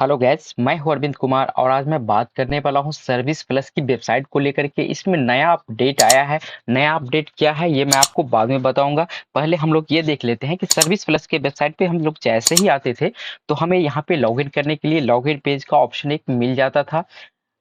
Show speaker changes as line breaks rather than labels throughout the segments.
Hello guys, मैं हूं अरविंद कुमार और आज मैं बात करने वाला हूं सर्विस प्लस की वेबसाइट को लेकर के। इसमें नया अपडेट आया है। नया अपडेट क्या है ये मैं आपको बाद में बताऊंगा। पहले हम लोग ये देख लेते हैं कि सर्विस प्लस के वेबसाइट पे हम लोग जैसे ही आते थे तो हमें यहाँ पे लॉगिन करने के लिए लॉगिन पेज का ऑप्शन एक मिल जाता था।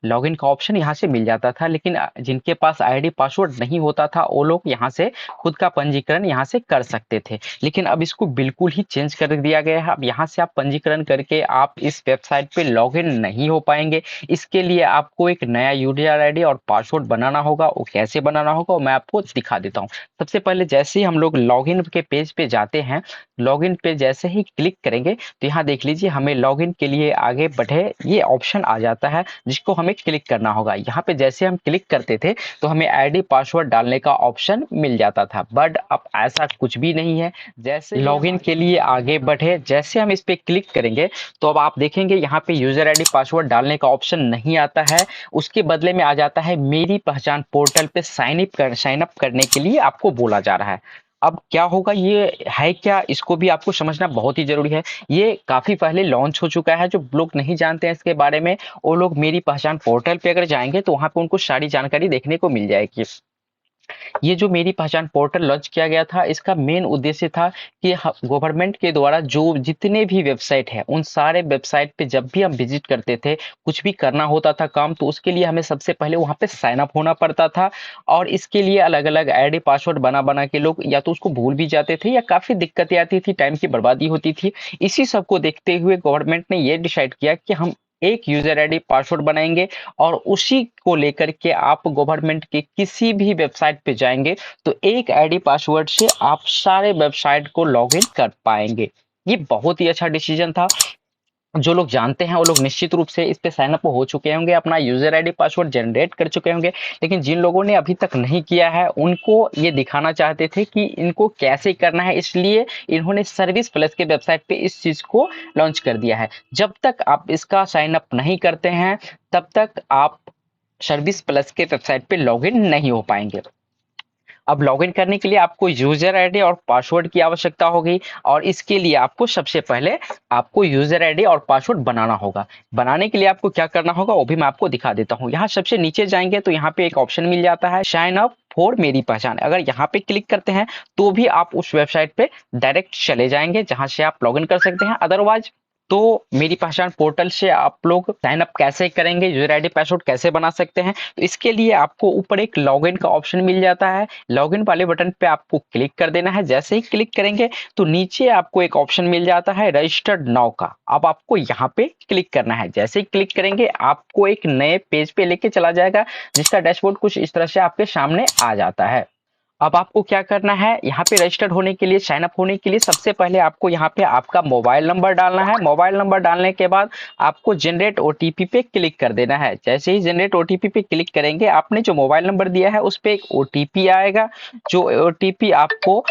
लॉगिन का ऑप्शन यहाँ से मिल जाता था, लेकिन जिनके पास आईडी पासवर्ड नहीं होता था वो लोग यहाँ से खुद का पंजीकरण यहाँ से कर सकते थे। लेकिन अब इसको बिल्कुल ही चेंज कर दिया गया है। अब यहाँ से आप पंजीकरण करके आप इस वेबसाइट पे लॉगिन नहीं हो पाएंगे। इसके लिए आपको एक नया यूजर आईडी और पासवर्ड बनाना होगा। वो कैसे बनाना होगा वो मैं आपको दिखा देता हूँ। सबसे पहले जैसे ही हम लोग लॉगिन के पेज पे जाते हैं, लॉगिन पे जैसे ही क्लिक करेंगे तो यहाँ देख लीजिए हमें लॉगिन के लिए आगे बढ़े ये ऑप्शन आ जाता है, जिसको हमें क्लिक करना होगा। यहाँ पे जैसे हम क्लिक करते थे तो हमें आईडी पासवर्ड डालने का ऑप्शन मिल जाता था, बट अब ऐसा कुछ भी नहीं है। जैसे लॉगिन के लिए आगे बढ़े, जैसे हम इस पे क्लिक करेंगे तो अब आप देखेंगे यहाँ पे यूजर आईडी पासवर्ड डालने का ऑप्शन नहीं आता है। उसके बदले में आ जाता है मेरी पहचान पोर्टल पे साइन अप करने के लिए आपको बोला जा रहा है। अब क्या होगा, ये है क्या, इसको भी आपको समझना बहुत ही जरूरी है। ये काफी पहले लॉन्च हो चुका है। जो लोग नहीं जानते हैं इसके बारे में, वो लोग मेरी पहचान पोर्टल पे अगर जाएंगे तो वहां पे उनको सारी जानकारी देखने को मिल जाएगी। ये जो मेरी पहचान पोर्टल लॉन्च किया गया था, इसका मेन उद्देश्य था कि गवर्नमेंट के द्वारा जो जितने भी वेबसाइट है उन सारे वेबसाइट पे जब भी हम विजिट करते थे, कुछ भी करना होता था काम, तो उसके लिए हमें सबसे पहले वहां पे साइन अप होना पड़ता था। और इसके लिए अलग अलग आईडी पासवर्ड बना बना के लोग या तो उसको भूल भी जाते थे या काफी दिक्कतें आती थी, टाइम की बर्बादी होती थी। इसी सब को देखते हुए गवर्नमेंट ने ये डिसाइड किया कि हम एक यूजर आईडी पासवर्ड बनाएंगे और उसी को लेकर के आप गवर्नमेंट के किसी भी वेबसाइट पे जाएंगे तो एक आईडी पासवर्ड से आप सारे वेबसाइट को लॉगिन कर पाएंगे। ये बहुत ही अच्छा डिसीजन था। जो लोग जानते हैं वो लोग निश्चित रूप से इस पे साइन अप हो चुके होंगे, अपना यूजर आईडी पासवर्ड जनरेट कर चुके होंगे। लेकिन जिन लोगों ने अभी तक नहीं किया है उनको ये दिखाना चाहते थे कि इनको कैसे करना है, इसलिए इन्होंने सर्विस प्लस के वेबसाइट पे इस चीज को लॉन्च कर दिया है। जब तक आप इसका साइन अप नहीं करते हैं तब तक आप सर्विस प्लस के वेबसाइट पे लॉगिन नहीं हो पाएंगे। अब लॉगिन करने के लिए आपको यूजर आईडी और पासवर्ड की आवश्यकता होगी, और इसके लिए आपको सबसे पहले आपको यूजर आईडी और पासवर्ड बनाना होगा। बनाने के लिए आपको क्या करना होगा वो भी मैं आपको दिखा देता हूँ। यहाँ सबसे नीचे जाएंगे तो यहाँ पे एक ऑप्शन मिल जाता है साइन अप फॉर मेरी पहचान। अगर यहाँ पे क्लिक करते हैं तो भी आप उस वेबसाइट पे डायरेक्ट चले जाएंगे जहां से आप लॉगिन कर सकते हैं। अदरवाइज तो मेरी पहचान पोर्टल से आप लोग साइन अप कैसे करेंगे, यूजर आईडी पासवर्ड कैसे बना सकते हैं, तो इसके लिए आपको ऊपर एक लॉगिन का ऑप्शन मिल जाता है। लॉगिन वाले बटन पे आपको क्लिक कर देना है। जैसे ही क्लिक करेंगे तो नीचे आपको एक ऑप्शन मिल जाता है रजिस्टर्ड नाउ का। अब आपको यहाँ पे क्लिक करना है। जैसे ही क्लिक करेंगे आपको एक नए पेज पे लेके चला जाएगा, जिसका डैशबोर्ड कुछ इस तरह से आपके सामने आ जाता है। अब आपको क्या करना है, यहाँ पे रजिस्टर्ड होने के लिए, साइन अप होने के लिए सबसे पहले आपको यहाँ पे आपका मोबाइल नंबर डालना है। मोबाइल नंबर डालने के बाद आपको जनरेट ओटीपी पे क्लिक कर देना है। जैसे ही जनरेट ओटीपी पे क्लिक करेंगे, आपने जो मोबाइल नंबर दिया है उस पे एक ओटीपी आएगा। जो ओटीपी आपको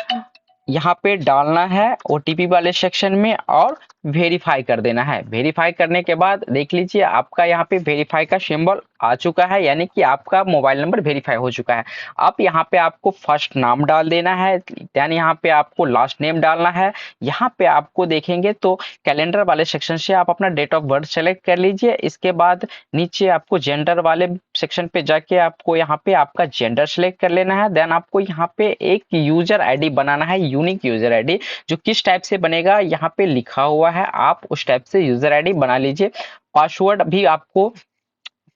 यहाँ पे डालना है ओटीपी वाले सेक्शन में और वेरीफाई कर देना है। वेरीफाई करने के बाद देख लीजिए आपका यहाँ पे वेरीफाई का सिंबल आ चुका है, यानी कि आपका मोबाइल नंबर वेरीफाई हो चुका है। अब यहाँ पे आपको फर्स्ट नाम डाल देना है, यानी यहाँ पे आपको लास्ट नेम डालना है। यहाँ पे आपको देखेंगे तो कैलेंडर वाले सेक्शन से आप अपना डेट ऑफ बर्थ सेलेक्ट कर लीजिए। इसके बाद नीचे आपको जेंडर वाले सेक्शन पे जाके आपको यहाँ पे आपका जेंडर सेलेक्ट कर लेना है। देन आपको यहाँ पे एक यूजर आईडी बनाना है, यूनिक यूजर आईडी। जो किस टाइप से बनेगा यहाँ पे लिखा हुआ है, आप उस टाइप से यूजर आईडी बना लीजिए। पासवर्ड भी आपको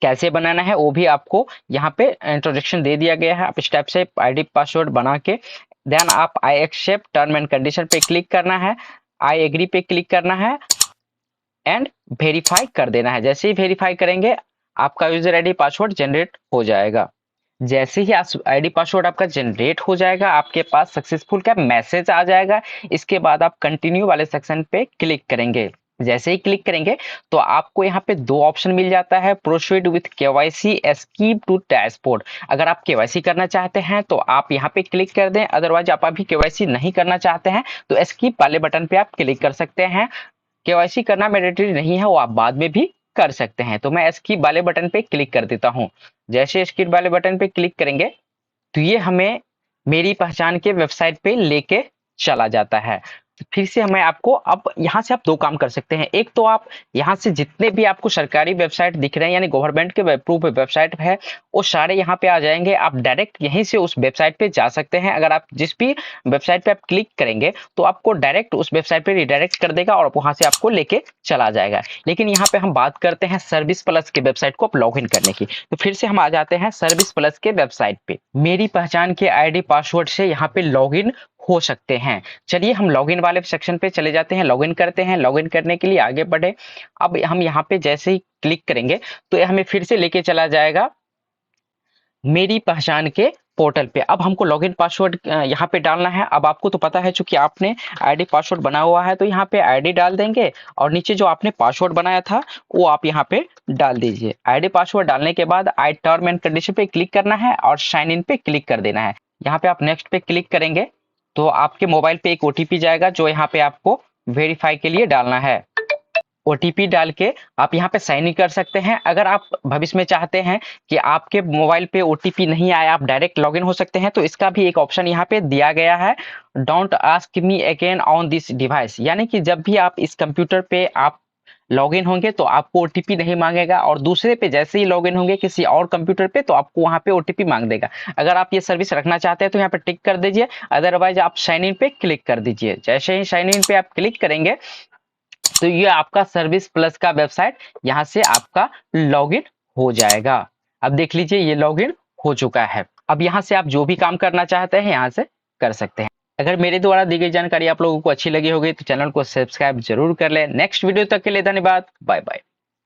कैसे बनाना है वो भी आपको यहाँ पे इंट्रोडक्शन दे दिया गया है। आप इस टाइप से आईडी पासवर्ड बना के देन आप I accept term and condition पे क्लिक करना है, आई एग्री पे क्लिक करना है एंड वेरीफाई कर देना है। जैसे ही वेरीफाई करेंगे आपका यूजर आईडी पासवर्ड जनरेट हो जाएगा। जैसे ही आईडी पासवर्ड आपका जनरेट हो जाएगा आपके पास सक्सेसफुल का मैसेज आ जाएगा। इसके बाद आप कंटिन्यू वाले सेक्शन पे क्लिक करेंगे। जैसे ही क्लिक करेंगे तो आपको यहाँ पे दो ऑप्शन मिल जाता है, proceed with KYC, skip to dashboard. अगर आप केवाईसी करना चाहते हैं तो आप यहाँ पे क्लिक कर दें, अदरवाइज आप अभी केवाईसी नहीं करना चाहते हैं तो एस्कीप वाले बटन पे आप क्लिक कर सकते हैं। केवाईसी करना मैंडेटरी नहीं है, वो आप बाद में भी कर सकते हैं। तो मैं एस्कीप वाले बटन पे क्लिक कर देता हूँ। जैसे एस्कीप वाले बटन पे क्लिक करेंगे तो ये हमें मेरी पहचान के वेबसाइट पे लेके चला जाता है। फिर से मैं आपको अब यहाँ से आप दो काम कर सकते हैं। एक तो आप यहाँ से जितने भी आपको सरकारी वेबसाइट दिख रहे हैं यानी गवर्नमेंट के अप्रूव वेबसाइट है वो सारे यहाँ पे आ जाएंगे। आप डायरेक्ट यहीं से उस वेबसाइट पे जा सकते हैं। अगर आप जिस भी वेबसाइट पे आप क्लिक करेंगे तो आपको डायरेक्ट उस वेबसाइट पे रिडायरेक्ट कर देगा और वहां से आपको लेके चला जाएगा। लेकिन यहाँ पे हम बात करते हैं सर्विस प्लस के वेबसाइट को लॉग इन करने की। तो फिर से हम आ जाते हैं सर्विस प्लस के वेबसाइट पे। मेरी पहचान के आईडी पासवर्ड से यहाँ पे लॉग इन हो सकते हैं। चलिए हम लॉगिन वाले सेक्शन पे चले जाते हैं, लॉगिन करते हैं। लॉगिन करने के लिए आगे बढ़े। अब हम यहाँ पे जैसे ही क्लिक करेंगे तो ये हमें फिर से लेके चला जाएगा मेरी पहचान के पोर्टल पे। अब हमको लॉगिन पासवर्ड यहाँ पे डालना है। अब आपको तो पता है चूंकि आपने आईडी पासवर्ड बना हुआ है तो यहाँ पे आईडी डाल देंगे और नीचे जो आपने पासवर्ड बनाया था वो आप यहाँ पे डाल दीजिए। आईडी पासवर्ड डालने के बाद आई टर्म एंड कंडीशन पे क्लिक करना है और साइन इन पे क्लिक कर देना है। यहाँ पे आप नेक्स्ट पे क्लिक करेंगे तो आपके मोबाइल पे एक ओटीपी जाएगा जो यहाँ पे आपको वेरीफाई के लिए डालना है। ओटीपी डाल के आप यहाँ पे साइन इन कर सकते हैं। अगर आप भविष्य में चाहते हैं कि आपके मोबाइल पे ओटीपी नहीं आए आप डायरेक्ट लॉगिन हो सकते हैं तो इसका भी एक ऑप्शन यहाँ पे दिया गया है, don't ask me again on this device. यानी कि जब भी आप इस कंप्यूटर पे आप लॉगिन होंगे तो आपको ओटीपी नहीं मांगेगा और दूसरे पे जैसे ही लॉगिन होंगे किसी और कंप्यूटर पे तो आपको वहां पे ओटीपी मांग देगा। अगर आप ये सर्विस रखना चाहते हैं तो यहाँ पे टिक कर दीजिए, अदरवाइज आप साइन इन पे क्लिक कर दीजिए। जैसे ही साइन इन पे आप क्लिक करेंगे तो ये आपका सर्विस प्लस का वेबसाइट यहाँ से आपका लॉगिन हो जाएगा। अब देख लीजिए ये लॉगिन हो चुका है। अब यहाँ से आप जो भी काम करना चाहते हैं यहाँ से कर सकते हैं। अगर मेरे द्वारा दी गई जानकारी आप लोगों को अच्छी लगी होगी तो चैनल को सब्सक्राइब जरूर कर लें। नेक्स्ट वीडियो तक के लिए धन्यवाद। Bye bye.